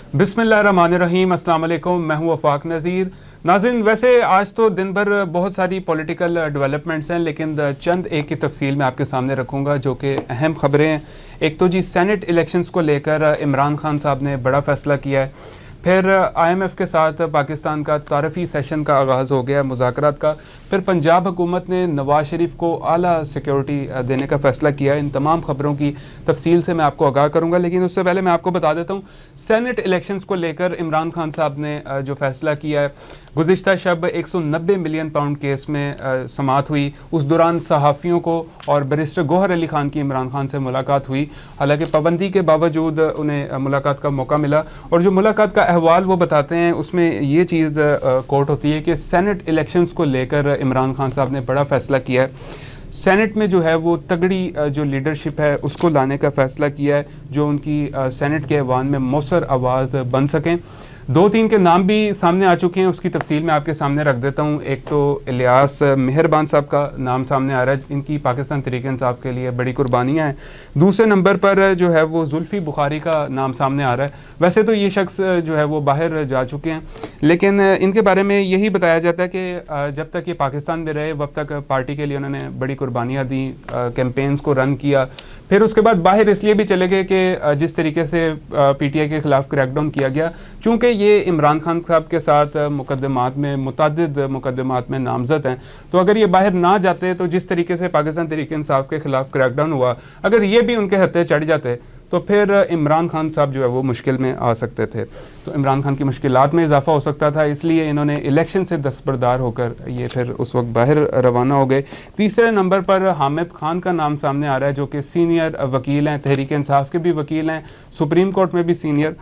बिस्मिल्लाहिर्रहमानिर्रहीम, अस्सलाम वालेकुम। मैं हूं वफाक नज़ीर। नाज़रीन, वैसे आज तो दिन भर बहुत सारी पॉलिटिकल डेवलपमेंट्स हैं, लेकिन चंद एक की तफसील मैं आपके सामने रखूंगा जो कि अहम खबरें हैं। एक तो जी सेनेट इलेक्शंस को लेकर इमरान खान साहब ने बड़ा फ़ैसला किया है। फिर IMF के साथ पाकिस्तान का तारफ़ी सेशन का आगाज़ हो गया मुज़ाकरात का। फिर पंजाब हुकूमत ने नवाज शरीफ को आला सिक्योरिटी देने का फ़ैसला किया। इन तमाम ख़बरों की तफसील से मैं आपको आगाह करूँगा, लेकिन उससे पहले मैं आपको बता देता हूँ सेनेट इलेक्शंस को लेकर इमरान खान साहब ने जो फ़ैसला किया है। गुज़िश्ता शब 190 मिलियन पाउंड केस में समाअत हुई। उस दौरान सहाफ़ियों को और बैरिस्टर गौहर अली ख़ान की इमरान खान से मुलाकात हुई। हालांकि पाबंदी के बावजूद उन्हें मुलाकात का मौका मिला, और जो मुलाकात का अहवाल वो बताते हैं उसमें ये चीज़ कोट होती है कि सेनेट इलेक्शंस को लेकर इमरान खान साहब ने बड़ा फ़ैसला किया है। सेनेट में जो है वो तगड़ी जो लीडरशिप है उसको लाने का फ़ैसला किया है, जो उनकी सेनेट के ऐवान में मौसर आवाज़ बन सकें। दो तीन के नाम भी सामने आ चुके हैं, उसकी तफसील मैं आपके सामने रख देता हूँ। एक तो इलियास मेहरबान साहब का नाम सामने आ रहा है, इनकी पाकिस्तान तहरीक-ए-इंसाफ के लिए बड़ी कुर्बानियाँ हैं। दूसरे नंबर पर जो है वो जुल्फ़ी बुखारी का नाम सामने आ रहा है। वैसे तो ये शख्स जो है वो बाहर जा चुके हैं, लेकिन इनके बारे में यही बताया जाता है कि जब तक ये पाकिस्तान में रहे वब तक पार्टी के लिए उन्होंने बड़ी कुर्बानियाँ दी, कैंपेन्स को रन किया। फिर उसके बाद बाहर इसलिए भी चले गए कि जिस तरीके से PTI के ख़िलाफ़ क्रैकडाउन किया गया, चूँकि ये इमरान खान साहब के साथ मुकदमात में मुतअद्दिद मुकदमात में नामज़द हैं, तो अगर ये बाहर ना जाते तो जिस तरीके से पाकिस्तान तहरीक-ए-इंसाफ के ख़िलाफ़ क्रैकडाउन हुआ, अगर ये भी उनके हत्थे चढ़ जाते तो फिर इमरान खान साहब जो है वो मुश्किल में आ सकते थे। तो इमरान खान की मुश्किलात में इजाफा हो सकता था, इसलिए इन्होंने इलेक्शन से दस्तबरदार होकर ये फिर उस वक्त बाहर रवाना हो गए। तीसरे नंबर पर हामिद खान का नाम सामने आ रहा है, जो कि सीनियर वकील हैं, तहरीक-ए-इंसाफ के भी वकील हैं, सुप्रीम कोर्ट में भी सीनियर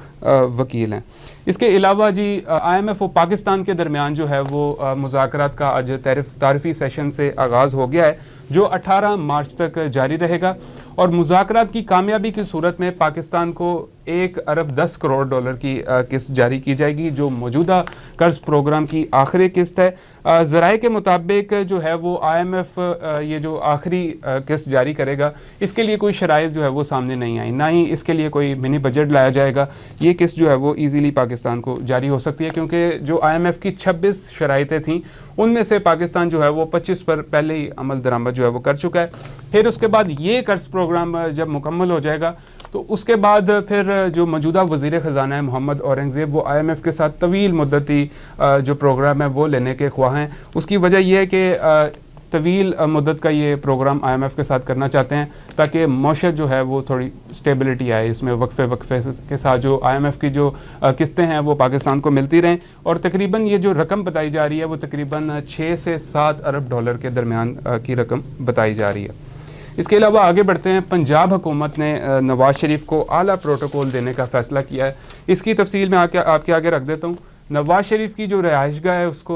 वकील हैं। इसके अलावा जी IMF और पाकिस्तान के दरमियान जो है वो मुज़ाकरात का आज तारफ़ी सेशन से आगाज़ हो गया है, जो 18 मार्च तक जारी रहेगा। और मुज़ाकरात की कामयाबी की सूरत में पाकिस्तान को 1 अरब 10 करोड़ डॉलर की किस्त जारी की जाएगी, जो मौजूदा कर्ज प्रोग्राम की आखिरी किस्त है। ज़राए के मुताबिक जो है वो IMF ये जो आखिरी किस्त जारी करेगा, इसके लिए कोई शराइत जो है वो सामने नहीं आई, ना ही इसके लिए कोई मिनी बजट लाया जाएगा। ये किस्त जो है वो ईज़िली पाकिस्तान को जारी हो सकती है, क्योंकि जो IMF की 26 शराइतें थीं उनमें से पाकिस्तान जो है वो 25 पर पहले ही अमल दरामद जो है वो कर चुका है। फिर उसके बाद ये कर्ज प्रोग्राम जब मुकम्मल हो जाएगा तो उसके बाद फिर जो मौजूदा वज़ीर ख़जाना है मोहम्मद औरंगज़ेब, वो IMF के साथ तवील मुद्दती जो प्रोग्राम है वो लेने के ख्वाह हैं। उसकी वजह यह है कि तवील मुद्दत का ये प्रोग्राम IMF के साथ करना चाहते हैं, ताकि मौशत जो है वो थोड़ी स्टेबिलिटी आए, इसमें वक्फे के साथ जो IMF की जो किस्तें हैं वो पाकिस्तान को मिलती रहें। और तकरीबन ये जो रकम बताई जा रही है वो तकरीबन 6 से 7 अरब डॉलर के दरमियान की रकम बताई जा रही है। इसके अलावा आगे बढ़ते हैं। पंजाब हुकूमत ने नवाज शरीफ को आला प्रोटोकॉल देने का फ़ैसला किया है। इसकी तफसील मैं आपके आगे रख देता हूँ। नवाज शरीफ की जो रिहाइशगाह है उसको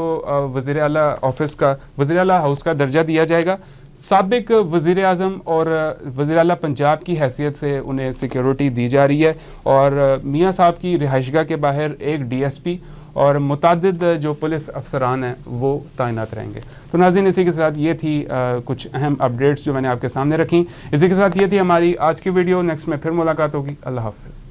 वज़ीर आला ऑफिस का, वज़ीर आला हाउस का दर्जा दिया जाएगा। साबिक वज़ीर आज़म और वज़ीर आला पंजाब की हैसियत से उन्हें सिक्योरिटी दी जा रही है, और मियाँ साहब की रिहाइशगाह के बाहर एक DSP और मुतअद्दिद जो पुलिस अफसरान हैं वो तैनात रहेंगे। तो नाज़रीन, इसी के साथ ये थी कुछ अहम अपडेट्स जो मैंने आपके सामने रखी। इसी के साथ ये थी हमारी आज की वीडियो। नेक्स्ट में फिर मुलाकात होगी। अल्लाह हाफ़िज़।